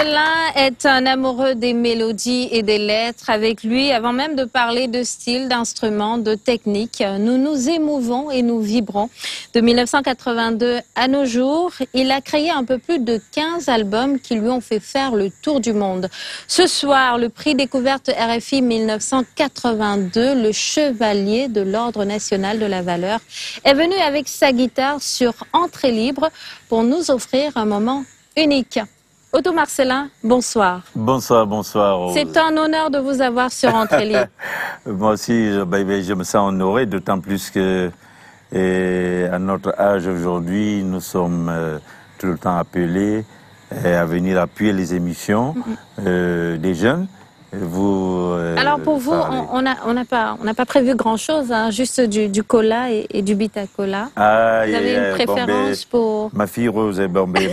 Marcellin est un amoureux des mélodies et des lettres. Avec lui, avant même de parler de style, d'instruments, de technique, nous nous émouvons et nous vibrons. De 1982 à nos jours, il a créé un peu plus de 15 albums qui lui ont fait faire le tour du monde. Ce soir, le prix découverte RFI 1982, le chevalier de l'Ordre national de la valeur, est venu avec sa guitare sur Entrée libre pour nous offrir un moment unique. Otto Marcellin, bonsoir. Bonsoir, bonsoir. C'est un honneur de vous avoir sur Entrée libre. Moi aussi, je me sens honoré, d'autant plus que à notre âge aujourd'hui, nous sommes tout le temps appelés à venir appuyer les émissions des jeunes. Alors pour vous, on n'a pas prévu grand-chose, hein, juste du cola et du bitacola. Ah, vous avez une préférence pour... Ma fille Rose,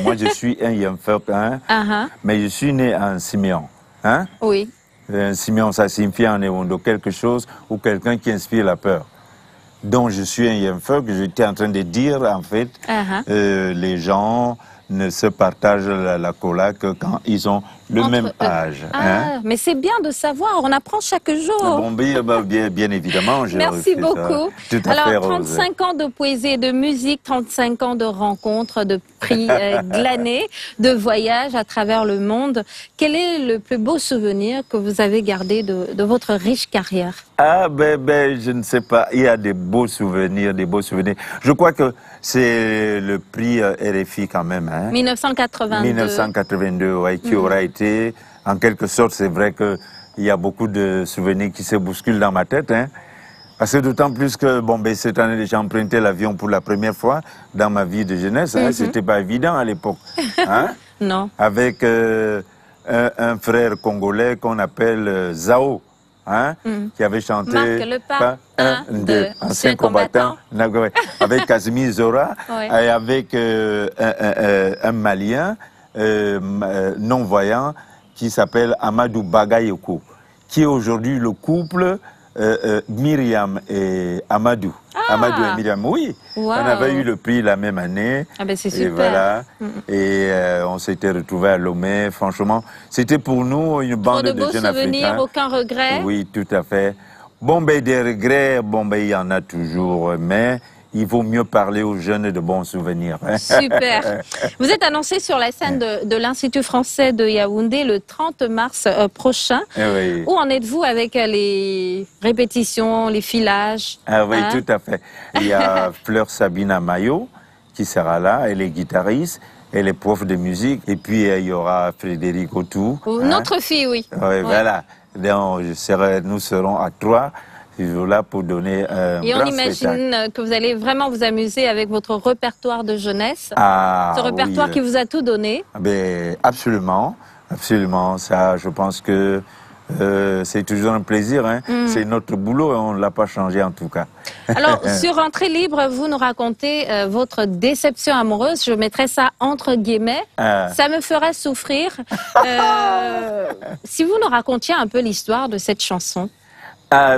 moi je suis un Yemfert, hein, mais je suis né en Siméon. Hein? Oui. Un Siméon, ça signifie en Ewondo quelque chose ou quelqu'un qui inspire la peur. Donc je suis un Yemfert, que j'étais en train de dire, en fait, les gens ne se partagent la cola que quand ils ont le même âge. Mais c'est bien de savoir, on apprend chaque jour. Bon, bien évidemment. Merci beaucoup. Tout à Alors, 35 ans de poésie et de musique, 35 ans de rencontres, de prix glanés, de voyages à travers le monde. Quel est le plus beau souvenir que vous avez gardé de votre riche carrière? Ah, je ne sais pas. Il y a des beaux souvenirs, des beaux souvenirs. Je crois que c'est le prix RFI quand même. Hein? 1982. 1982, ouais, qui aura été, en quelque sorte, c'est vrai qu'il y a beaucoup de souvenirs qui se bousculent dans ma tête. Hein? Parce que d'autant plus que, cette année, j'ai emprunté l'avion pour la première fois dans ma vie de jeunesse. Hein? C'était pas évident à l'époque. Hein? Non. Avec un frère congolais qu'on appelle Zao. Hein, qui avait chanté Marque le pas, 1, 2, ancien combattant, avec Casimir Zora, et avec un Malien non-voyant qui s'appelle Amadou Bagayoko, qui est aujourd'hui le couple Myriam et Amadou. Amadou et Myriam, oui. Wow. On avait eu le prix la même année. Ah ben c'est super. Et voilà. Et on s'était retrouvés à Lomé. Franchement, c'était pour nous une bande de jeunes Africains. Aucun regret? Oui, tout à fait. Des regrets, il y en a toujours, mais il vaut mieux parler aux jeunes de bons souvenirs. Super. Vous êtes annoncé sur la scène de l'Institut français de Yaoundé le 30 mars prochain. Oui. Où en êtes-vous avec les répétitions, les filages? Ah oui, tout à fait. Il y a Fleur Sabina Mayo qui sera là, elle est guitariste, elle est prof de musique. Et puis il y aura Frédéric Autou. Notre fille, oui. Oui, voilà. Donc, nous serons à 3. Là pour donner un Et on grand imagine spectacle. que vous allez vraiment vous amuser avec votre répertoire de jeunesse. Ce répertoire qui vous a tout donné. Absolument, absolument. Ça, je pense que c'est toujours un plaisir. Hein. C'est notre boulot et on ne l'a pas changé en tout cas. Alors, sur Entrée libre, vous nous racontez votre déception amoureuse. Je mettrai ça entre guillemets. Ça me ferait souffrir. Si vous nous racontiez un peu l'histoire de cette chanson.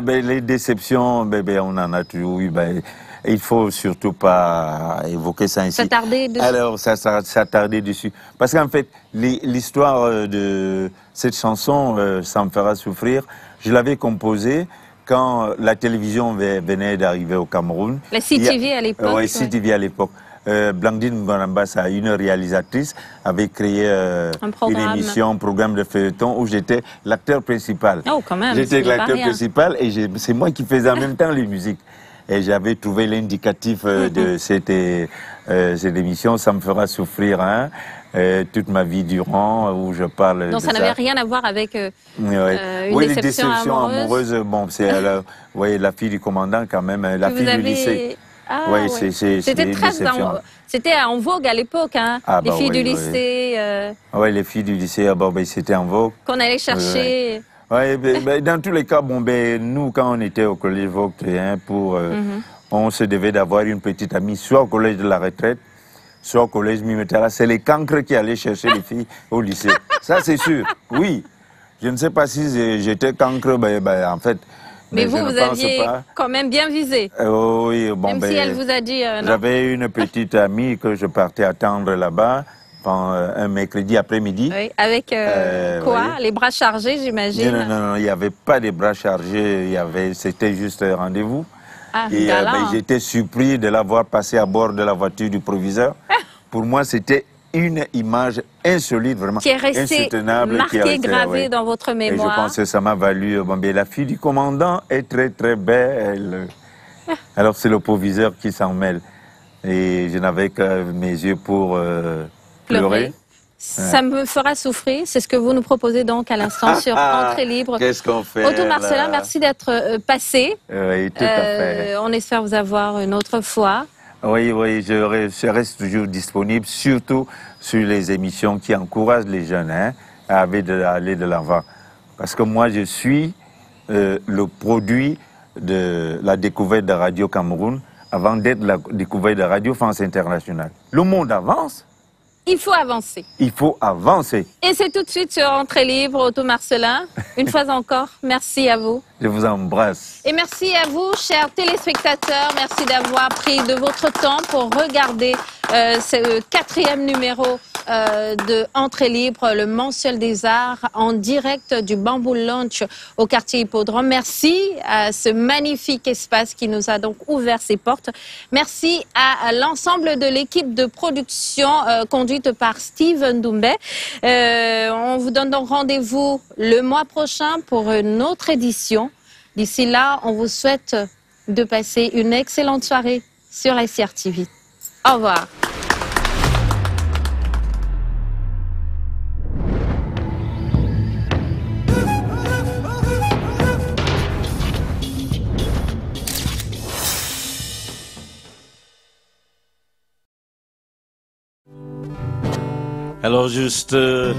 Les déceptions, on en a toujours eu. Il faut surtout pas évoquer ça ici. S'attarder dessus. Alors, s'attarder dessus. Parce qu'en fait, l'histoire de cette chanson, ça me fera souffrir. Je l'avais composée quand la télévision venait d'arriver au Cameroun. La CTV à l'époque. Oui, CTV à l'époque. Blandine Ngorambassa, une réalisatrice, avait créé une émission, un programme de feuilleton où j'étais l'acteur principal. Oh, quand même. J'étais l'acteur principal et c'est moi qui faisais en même temps les musiques. Et j'avais trouvé l'indicatif de cette émission, ça me fera souffrir toute ma vie durant, où je parle. Donc ça n'avait rien à voir avec une déception amoureuse. C'est la fille du commandant quand même, la fille du lycée. C'était en vogue à l'époque, hein, les filles du lycée. Oui, les filles du lycée, c'était en vogue. Qu'on allait chercher. Dans tous les cas, nous, quand on était au collège Vauclé, on se devait d'avoir une petite amie, soit au collège de la retraite, soit au collège Mimetara. C'est les cancres qui allaient chercher les filles au lycée. Ça, c'est sûr, oui. Je ne sais pas si j'étais cancre, en fait. Mais vous aviez quand même bien visé. Oui, même si elle vous a dit non. J'avais une petite amie que je partais attendre là-bas, un mercredi après-midi. Oui, avec quoi? Oui. Les bras chargés, j'imagine. Non, il n'y avait pas de bras chargés, c'était juste un rendez-vous. Ah, Et j'étais surpris de l'avoir passé à bord de la voiture du proviseur. Pour moi, c'était une image insolite, vraiment qui est restée insoutenable. Marquée, gravée dans votre mémoire. Et je pense que ça m'a valu. La fille du commandant est très très belle. Alors c'est le proviseur qui s'en mêle. Et je n'avais que mes yeux pour pleurer. Ça me fera souffrir. C'est ce que vous nous proposez donc à l'instant sur Entrée libre. Qu'est-ce qu'on fait? Otto Marcellin, merci d'être passé. Oui, tout à fait. On espère vous avoir une autre fois. Oui, je reste toujours disponible, surtout sur les émissions qui encouragent les jeunes à aller de l'avant. Parce que moi, je suis le produit de la découverte de Radio Cameroun avant d'être la découverte de Radio France Internationale. Le monde avance. Il faut avancer. Il faut avancer. Et c'est tout de suite sur Entrée libre, Otto Marcellin. Une fois encore, merci à vous. Je vous embrasse. Et merci à vous, chers téléspectateurs. Merci d'avoir pris de votre temps pour regarder ce 4e numéro de Entrée libre, le mensuel des arts, en direct du Bamboo Lounge au quartier Hippodrome. Merci à ce magnifique espace qui nous a donc ouvert ses portes. Merci à l'ensemble de l'équipe de production conduite par Steven Doumbé. On vous donne donc rendez-vous le mois prochain pour une autre édition. D'ici là, on vous souhaite de passer une excellente soirée sur SRTV. Au revoir. Alors juste, on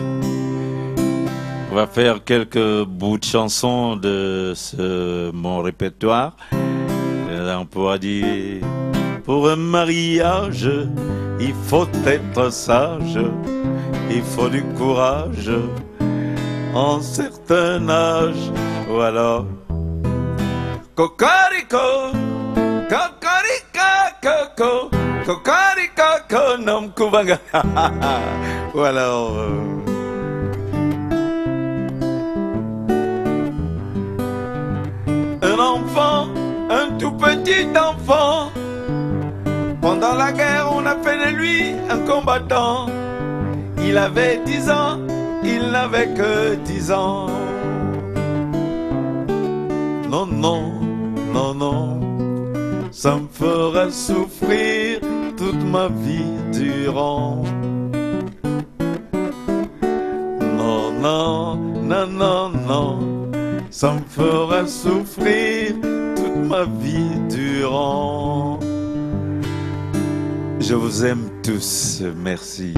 va faire quelques bouts de chansons de mon répertoire. On pourra dire, pour un mariage, il faut être sage, il faut du courage en certain âge. Ou alors, cocorico, cocorica, coco. Kokarika nom kubanga. Ou alors un enfant, un tout petit enfant. Pendant la guerre, on a fait de lui un combattant. Il avait 10 ans, il n'avait que 10 ans. Non, non, non, non, ça me fera souffrir toute ma vie durant. Non, non, non, non, non, ça me fera souffrir toute ma vie durant. Je vous aime tous, merci.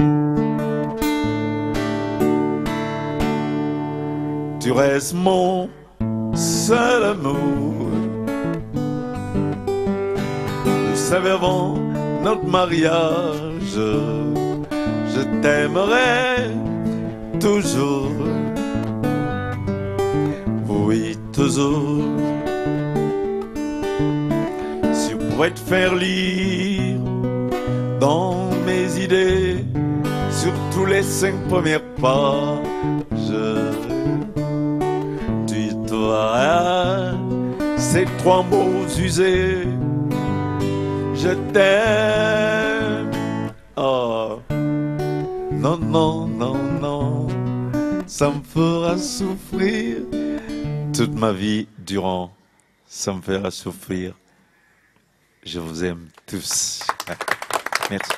Tu restes mon seul amour. Nous savons notre mariage, je t'aimerai toujours, oui toujours. Si je pourrais te faire lire dans mes idées, sur tous les 5 premières pages, tu dois ces 3 mots usés. Je t'aime. Oh, non, non, non, non, ça me fera souffrir toute ma vie durant. Ça me fera souffrir. Je vous aime tous. Merci.